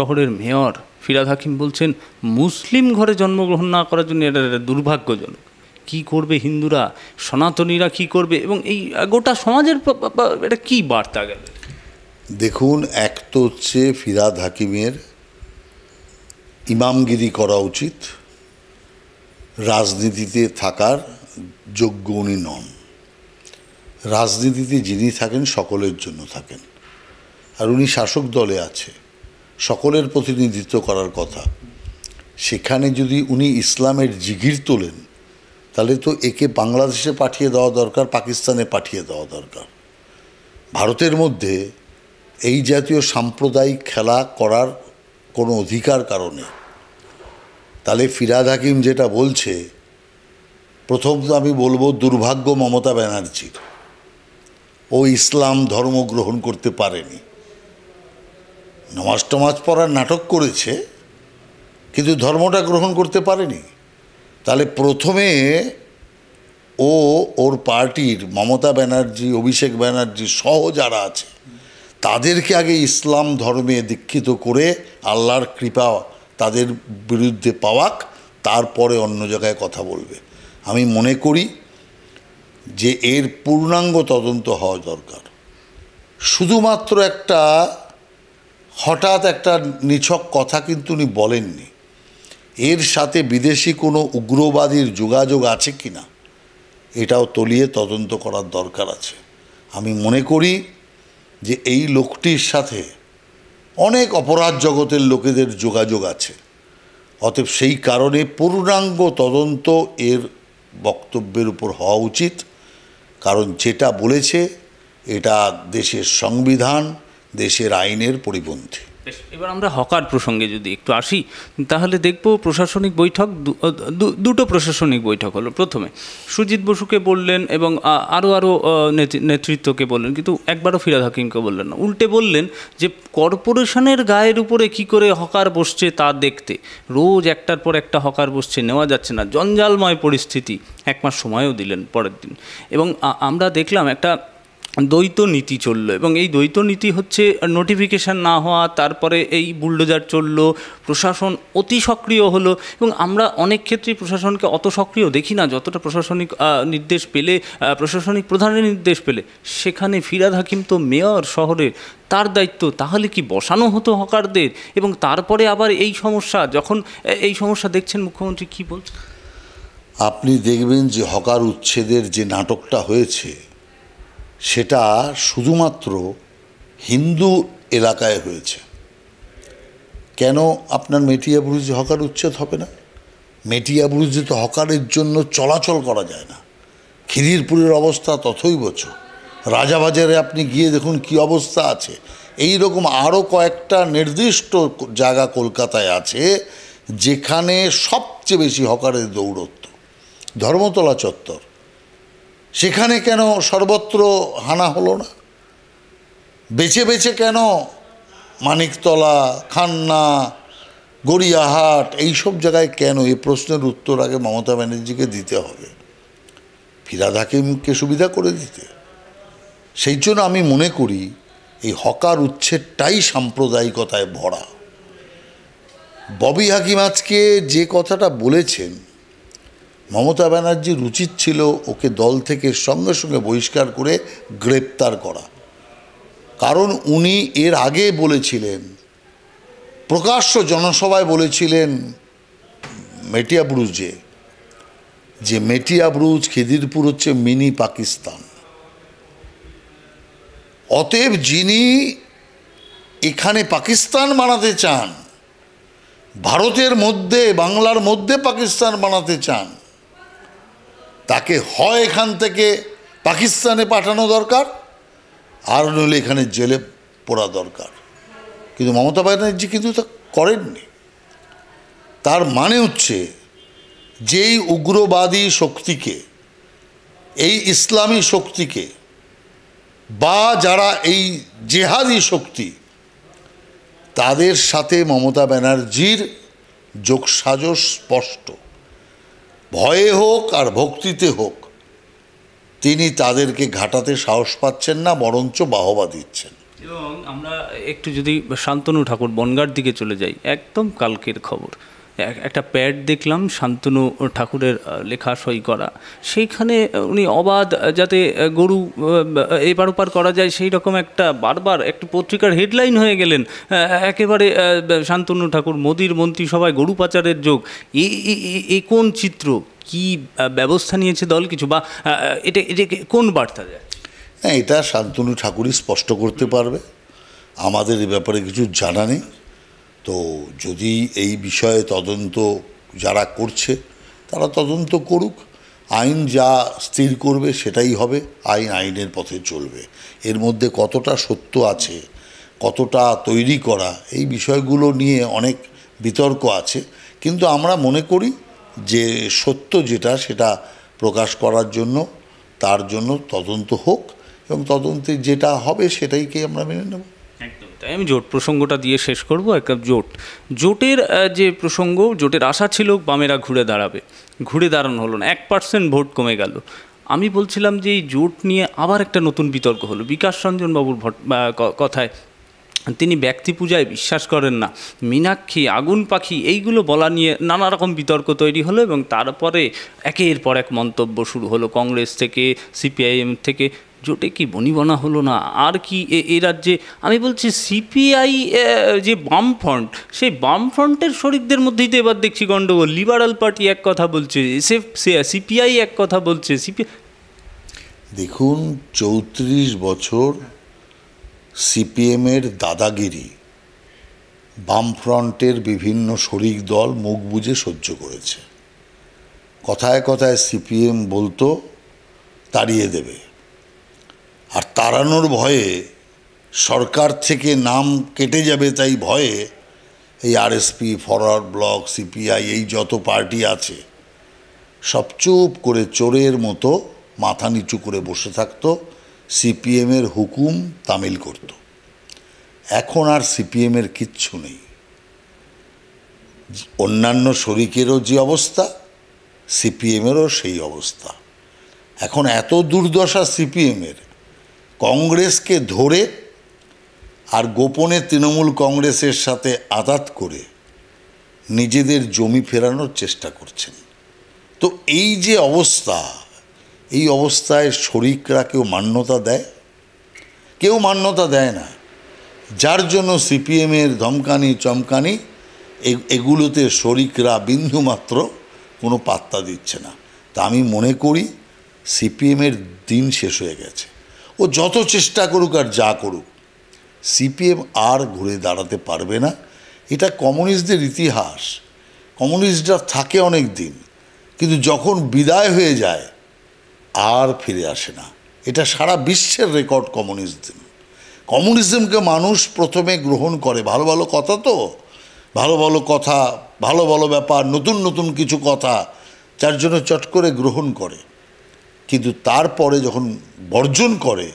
শহরের মেয়র ফিরহাদ হাকিম বলছেন মুসলিম ঘরে জন্মগ্রহণ না করার জন্য এটা দুর্ভাগ্যজনক। কি করবে হিন্দুরা, সনাতনীরা কি করবে, এবং এই গোটা সমাজের এটা কি বার্তা গেল? দেখুন, এক তো হচ্ছে ফিরহাদ হাকিমের ইমামগিরি করা উচিত, রাজনীতিতে থাকার যোগ্য উনি নন। রাজনীতিতে যিনি থাকেন সকলের জন্য থাকেন, আর উনি শাসক দলে আছে, সকলের প্রতিনিধিত্ব করার কথা। সেখানে যদি উনি ইসলামের জিগির তোলেন তাহলে তো একে বাংলাদেশে পাঠিয়ে দেওয়া দরকার, পাকিস্তানে পাঠিয়ে দেওয়া দরকার। ভারতের মধ্যে এই জাতীয় সাম্প্রদায়িক খেলা করার কোনো অধিকার কারণে। তাহলে ফিরহাদ হাকিম যেটা বলছে, প্রথম তো আমি বলবো দুর্ভাগ্য মমতা ব্যানার্জির, ও ইসলাম ধর্ম গ্রহণ করতে পারেনি। নমাজ টমাজ পড়ার নাটক করেছে কিন্তু ধর্মটা গ্রহণ করতে পারেনি। তাহলে প্রথমে ওর পার্টির মমতা ব্যানার্জি, অভিষেক ব্যানার্জি সহ যারা আছে তাদেরকে আগে ইসলাম ধর্মে দীক্ষিত করে আল্লাহর কৃপা তাদের বিরুদ্ধে পাওয়াক, তারপরে অন্য জায়গায় কথা বলবে। আমি মনে করি যে এর পূর্ণাঙ্গ তদন্ত হওয়া দরকার। শুধুমাত্র হঠাৎ একটা নিছক কথা কিন্তু উনি বলেননি, এর সাথে বিদেশি কোনো উগ্রবাদীর যোগাযোগ আছে কি না এটাও তলিয়ে তদন্ত করার দরকার আছে। আমি মনে করি যে এই লোকটির সাথে অনেক অপরাধ জগতের লোকেদের যোগাযোগ আছে। অতএব সেই কারণে পূর্ণাঙ্গ তদন্ত এর বক্তব্যের উপর হওয়া উচিত, কারণ যেটা বলেছে এটা দেশের সংবিধান, দেশের আইনের পরিপন্থী। এবার আমরা হকার প্রসঙ্গে যদি একটু আসি, তাহলে দেখব প্রশাসনিক বৈঠক, দুটো প্রশাসনিক বৈঠক হলো। প্রথমে সুজিত বসুকে বললেন এবং আরও নেতৃত্বকে বললেন, কিন্তু একবারও ফিরহাদ হাকিমকে বললেন না। উল্টে বললেন যে কর্পোরেশনের গায়ের উপরে কি করে হকার বসছে তা দেখতে, রোজ একটার পর একটা হকার বসছে, নেওয়া যাচ্ছে না, জঞ্জালময় পরিস্থিতি। 1 মাস সময়ও দিলেন পরের দিন। এবং আমরা দেখলাম একটা দ্বৈত নীতি চললো, এবং এই দ্বৈত নীতি হচ্ছে নোটিফিকেশান না হওয়া, তারপরে এই বুলডোজার চললো, প্রশাসন অতি সক্রিয় হলো। এবং আমরা অনেক ক্ষেত্রেই প্রশাসনকে অত সক্রিয় দেখি না যতটা প্রশাসনিক নির্দেশ পেলে, প্রশাসনিক প্রধানের নির্দেশ পেলে। সেখানে ফিরহাদ হাকিম তো মেয়র শহরের, তার দায়িত্ব। তাহলে কি বসানো হতো হকারদের? এবং তারপরে আবার এই সমস্যা, যখন এই সমস্যা দেখছেন মুখ্যমন্ত্রী কী বলছেন? আপনি দেখবেন যে হকার উচ্ছেদের যে নাটকটা হয়েছে সেটা শুধুমাত্র হিন্দু এলাকায় হয়েছে। কেন আপনার মেটিয়াবুরুজে হকার উচ্ছেদ হবে না? মেটিয়াবুরুজে তো হকারের জন্য চলাচল করা যায় না। খিদিরপুরের অবস্থা তথৈবচ। রাজাবাজারে আপনি গিয়ে দেখুন কি অবস্থা আছে। এই রকম আরও কয়েকটা নির্দিষ্ট জায়গা কলকাতায় আছে যেখানে সবচেয়ে বেশি হকারের দৌরত্ব। ধর্মতলা চত্বর, সেখানে কেন সর্বত্র হানা হলো না? বেছে বেছে কেন মানিকতলা, খান্না, গড়িয়াহাট এইসব জায়গায় কেন? এই প্রশ্নের উত্তর আগে মমতা ব্যানার্জিকে দিতে হবে, ফিরহাদ হাকিমকে সুবিধা করে দিতে। সেই জন্য আমি মনে করি এই হকার উচ্ছেদটাই সাম্প্রদায়িকতায় ভরা। ববি হাকিম আজকে যে কথাটা বলেছেন, মমতা ব্যানার্জির উচিত ছিল ওকে দল থেকে সঙ্গে সঙ্গে বহিষ্কার করে গ্রেপ্তার করা। কারণ উনি এর আগে বলেছিলেন, প্রকাশ্য জনসভায় বলেছিলেন মেটিয়াবুরুজে, যে মেটিয়াবুরুজ খিদিরপুর হচ্ছে মিনি পাকিস্তান। অতএব যিনি এখানে পাকিস্তান বানাতে চান, ভারতের মধ্যে, বাংলার মধ্যে পাকিস্তান বানাতে চান, তাকে হয় এখান থেকে পাকিস্তানে পাঠানো দরকার, আর নইলে এখানে জেলে পড়া দরকার। কিন্তু মমতা ব্যানার্জি কিন্তু তা করেননি। তার মানে হচ্ছে যেই উগ্রবাদী শক্তিকে, এই ইসলামী শক্তিকে, বা যারা এই জেহাদি শক্তি, তাদের সাথে মমতা ব্যানার্জির যোগসাজশ স্পষ্ট। ভয়ে হোক আর ভক্তিতে হোক তিনি তাদেরকে ঘাটাতে সাহস পাচ্ছেন না, বরঞ্চ বাহবা দিচ্ছেন। এবং আমরা একটু যদি শান্তনু ঠাকুর বনগাঁর দিকে চলে যাই, একদম কালকের খবর, একটা প্যাড দেখলাম শান্তনু ঠাকুরের লেখা সই করা, সেইখানে উনি অবাধ যাতে গরু এপার ওপার করা যায় সেই রকম একটা বারবার একটা পত্রিকার হেডলাইন হয়ে গেলেন একেবারে শান্তনু ঠাকুর, মোদির মন্ত্রিসভায় গরু পাচারের যোগ। এই কোন চিত্র, কি ব্যবস্থা নিয়েছে দল কিছু, বা এটা কোন বার্তা দেয়? হ্যাঁ, এটা শান্তনু ঠাকুরই স্পষ্ট করতে পারবে, আমাদের এ ব্যাপারে কিছু জানা নেই। তো যদি এই বিষয়ে তদন্ত যারা করছে তারা তদন্ত করুক, আইন যা স্থির করবে সেটাই হবে, আইনের পথে চলবে। এর মধ্যে কতটা সত্য আছে, কতটা তৈরি করা, এই বিষয়গুলো নিয়ে অনেক বিতর্ক আছে, কিন্তু আমরা মনে করি যে সত্য যেটা সেটা প্রকাশ করার জন্য, তার জন্য তদন্ত হোক, এবং তদন্তে যেটা হবে সেটাইকে আমরা মেনে নেব। একদম তাই। আমি জোট প্রসঙ্গটা দিয়ে শেষ করব। একটা জোটের যে প্রসঙ্গ, জোটের আশা ছিল বামেরা ঘুরে দাঁড়াবে, ঘুরে দাঁড়ানো হলো না, 1% ভোট কমে গেল। আমি বলছিলাম যে এই জোট নিয়ে আবার একটা নতুন বিতর্ক হলো বিকাশ রঞ্জন বাবুর কথায়। তিনি ব্যক্তি পূজায় বিশ্বাস করেন না, মীনাক্ষী, আগুন পাখি, এইগুলো বলা নিয়ে নানা রকম বিতর্ক তৈরি হলো, এবং তারপরে একের পর এক মন্তব্য শুরু হলো কংগ্রেস থেকে, সিপিআইএম থেকে। জোটে কি বনিবনা হলো না? আর কি এই রাজ্যে, আমি বলছি সিপিআই যে বামফ্রন্ট, সেই বামফ্রন্টের শরিকদের মধ্যেই তো এবার দেখছি গণ্ডগোল। লিবারাল পার্টি এক কথা বলছে, সিপিআই এক কথা বলছে। দেখুন, 34 বছর সিপিএমের দাদাগিরি বামফ্রন্টের বিভিন্ন শরিক দল মুখ বুজে সহ্য করেছে। কথায় কথায় সিপিএম বলতো তাড়িয়ে দেবে, আর তাড়ানোর ভয়ে, সরকার থেকে নাম কেটে যাবে তাই ভয়ে, এই আরএসপি, ফরওয়ার্ড ব্লক, সিপিআই, এই যত পার্টি আছে সব চুপ করে চোরের মতো মাথা নিচু করে বসে থাকতো, সিপিএমের হুকুম তামিল করত। এখন আর সিপিএমের কিচ্ছু নেই। অন্যান্য শরিকেরও যে অবস্থা, সিপিএমেরও সেই অবস্থা। এখন এত দুর্দশা সিপিএমের, কংগ্রেসকে ধরে আর গোপনে তৃণমূল কংগ্রেসের সাথে আঘাত করে নিজেদের জমি ফেরানোর চেষ্টা করছেন। তো এই যে অবস্থা, এই অবস্থায় শরিকরা কেউ মান্যতা দেয়? কেউ মান্যতা দেয় না। যার জন্য সিপিএমের ধমকানি চমকানি এগুলোতে শরিকরা বিন্দুমাত্র কোনো পাত্তা দিচ্ছে না। তা আমি মনে করি সিপিএমের দিন শেষ হয়ে গেছে। ও যত চেষ্টা করুক আর যা করুক, সিপিএম আর ঘুরে দাঁড়াতে পারবে না। এটা কমিউনিস্টদের ইতিহাস। কমিউনিস্টরা থাকে অনেক দিন, কিন্তু যখন বিদায় হয়ে যায় আর ফিরে আসে না। এটা সারা বিশ্বের রেকর্ড কমিউনিজম। কমিউনিজমকে মানুষ প্রথমে গ্রহণ করে, ভালো ভালো কথা, তো ভালো ভালো কথা, ভালো ভালো ব্যাপার, নতুন নতুন কিছু কথা, যার জন্য চট করে গ্রহণ করে, কিন্তু তারপরে যখন বর্জন করে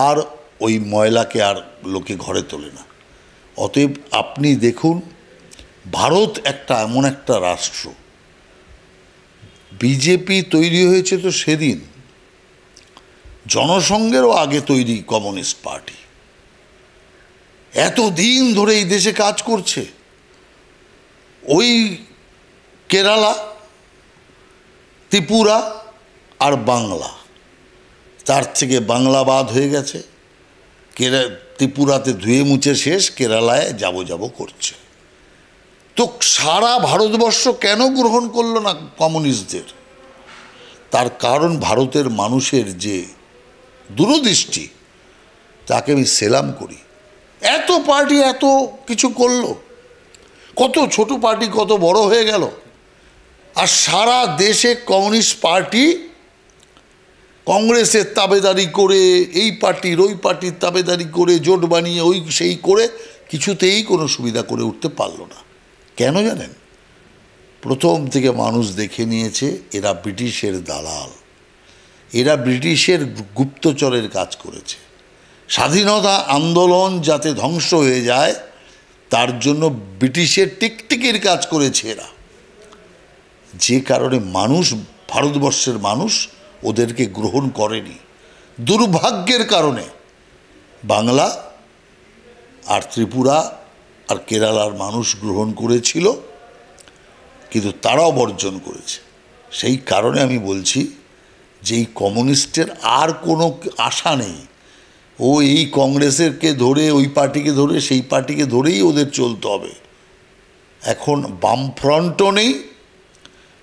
আর ওই ময়লাকে আর লোকে ঘরে তোলে না। অতএব আপনি দেখুন, ভারত একটা এমন একটা রাষ্ট্র, বিজেপি তৈরি হয়েছে তো সেদিন, জনসংঘেরও আগে তৈরি কমিউনিস্ট পার্টি, এতদিন ধরে এই দেশে কাজ করছে। ওই কেরালা, ত্রিপুরা আর বাংলা, তার থেকে বাংলা বাদ হয়ে গেছে, ত্রিপুরাতে ধুয়ে মুছে শেষ, কেরালায় যাব করছে। তো সারা ভারতবর্ষ কেন গ্রহণ করলো না কমিউনিস্টদের? তার কারণ ভারতের মানুষের যে দূরদৃষ্টি, তাকে আমি সেলাম করি। এত পার্টি এত কিছু করলো, কত ছোট পার্টি কত বড় হয়ে গেল, আর সারা দেশে কমিউনিস্ট পার্টি কংগ্রেসের তাবেদারি করে, এই পার্টির ওই পার্টির তাবেদারি করে, জোট বানিয়ে ওই সেই করে কিছুতেই কোনো সুবিধা করে উঠতে পারলো না। কেন জানেন? প্রথম থেকে মানুষ দেখে নিয়েছে এরা ব্রিটিশের দালাল, এরা ব্রিটিশের গুপ্তচরের কাজ করেছে। স্বাধীনতা আন্দোলন যাতে ধ্বংস হয়ে যায় তার জন্য ব্রিটিশের টিকটিকির কাজ করেছে এরা, যে কারণে মানুষ, ভারতবর্ষের মানুষ ওদেরকে গ্রহণ করেনি। দুর্ভাগ্যের কারণে বাংলা আর ত্রিপুরা আর কেরালার মানুষ গ্রহণ করেছিল, কিন্তু তারাও বর্জন করেছে। সেই কারণে আমি বলছি যে এই কমিউনিস্টের আর কোনো আশা নেই। ও এই কংগ্রেসেরকে ধরে, ওই পার্টিকে ধরে, সেই পার্টিকে ধরেই ওদের চলতে হবে। এখন বামফ্রন্টও নেই,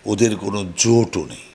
ওদের কোনো জোটও নেই।